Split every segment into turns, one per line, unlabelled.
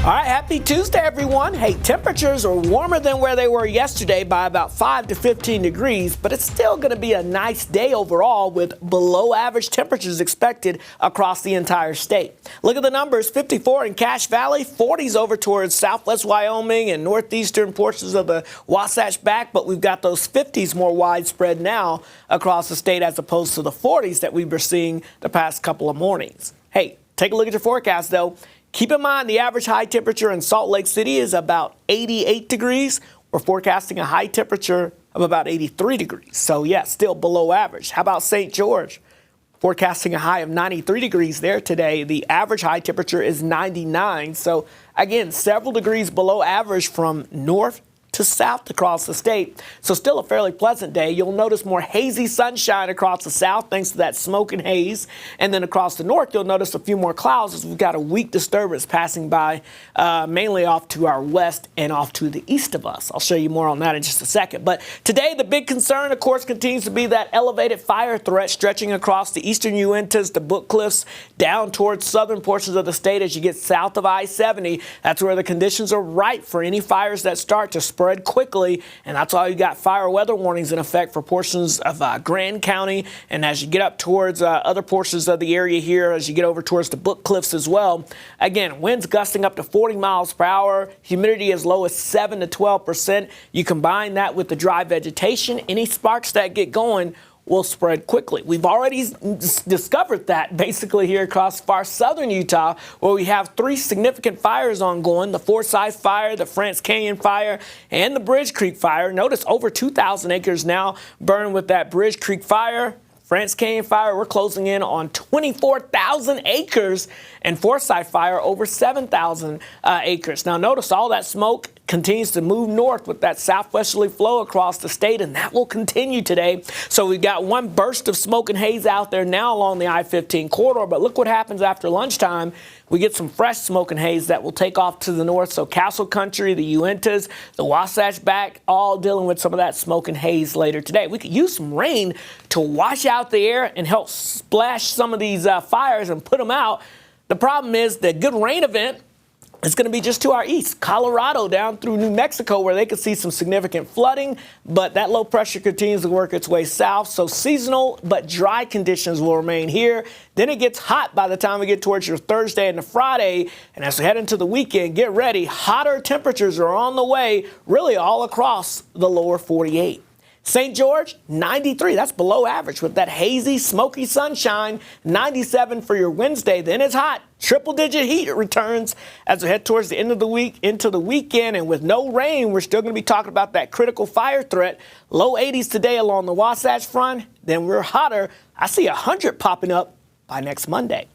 All right, happy Tuesday, everyone. Hey, temperatures are warmer than where they were yesterday by about 5 to 15 degrees, but it's still going to be a nice day overall with below average temperatures expected across the entire state. Look at the numbers, 54 in Cache Valley, 40s over towards southwest Wyoming and northeastern portions of the Wasatch Back, but we've got those 50s more widespread now across the state as opposed to the 40s that we were seeing the past couple of mornings. Hey, take a look at your forecast, though. Keep in mind the average high temperature in Salt Lake City is about 88 degrees. We're forecasting a high temperature of about 83 degrees. So, yeah, still below average. How about St. George? Forecasting a high of 93 degrees there today. The average high temperature is 99. So, again, several degrees below average from north to south across the state. So still a fairly pleasant day. You'll notice more hazy sunshine across the south thanks to that smoke and haze. And then across the north, you'll notice a few more clouds as we've got a weak disturbance passing by mainly off to our west and off to the east of us. I'll show you more on that in just a second. But today, the big concern, of course, continues to be that elevated fire threat stretching across the eastern Uintas, the Book Cliffs, down towards southern portions of the state as you get south of I-70. That's where the conditions are right for any fires that start to spread quickly, and that's why you got fire weather warnings in effect for portions of Grand County, and as you get up towards other portions of the area here, as you get over towards the Book Cliffs as well. Again, winds gusting up to 40 miles per hour, humidity as low as 7 to 12%. You combine that with the dry vegetation, any sparks that get going will spread quickly. We've already discovered that basically here across far southern Utah, where we have 3 significant fires ongoing, the Forsyth Fire, the France Canyon Fire, and the Bridge Creek Fire. Notice over 2,000 acres now burned with that Bridge Creek Fire. France Canyon Fire, we're closing in on 24,000 acres, and Forsyth Fire over 7,000 acres. Now notice all that smoke continues to move north with that southwesterly flow across the state, and that will continue today. So we've got one burst of smoke and haze out there now along the I-15 corridor, but look what happens after lunchtime. We get some fresh smoke and haze that will take off to the north. So Castle Country, the Uintas, the Wasatch Back, all dealing with some of that smoke and haze later today. We could use some rain to wash out the air and help splash some of these fires and put them out. The problem is the good rain event is going to be just to our east, Colorado down through New Mexico, where they could see some significant flooding, but that low pressure continues to work its way south. So seasonal but dry conditions will remain here. Then it gets hot by the time we get towards your Thursday and the Friday. And as we head into the weekend, get ready. Hotter temperatures are on the way, really all across the lower 48. St. George, 93. That's below average with that hazy, smoky sunshine. 97 for your Wednesday. Then it's hot. Triple-digit heat returns as we head towards the end of the week into the weekend. And with no rain, we're still going to be talking about that critical fire threat. Low 80s today along the Wasatch Front. Then we're hotter. I see 100 popping up by next Monday.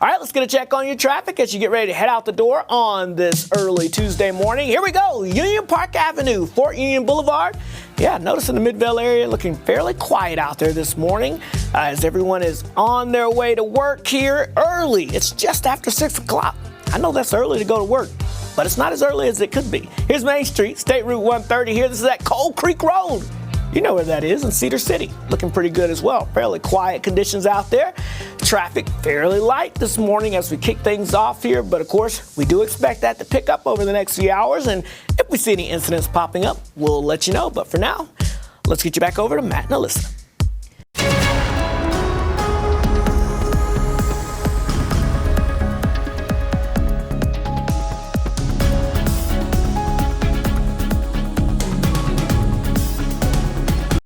All right, let's get a check on your traffic as you get ready to head out the door on this early Tuesday morning. Here we go. Union Park Avenue, Fort Union Boulevard. Yeah, notice in the Midvale area looking fairly quiet out there this morning as everyone is on their way to work here early. It's just after 6 o'clock. I know that's early to go to work, but it's not as early as it could be. Here's Main Street, State Route 130 here. This is at Coal Creek Road. You know where that is in Cedar City. Looking pretty good as well. Fairly quiet conditions out there. Traffic fairly light this morning as we kick things off here. But of course, we do expect that to pick up over the next few hours. And if we see any incidents popping up, we'll let you know. But for now, let's get you back over to Matt and Alyssa.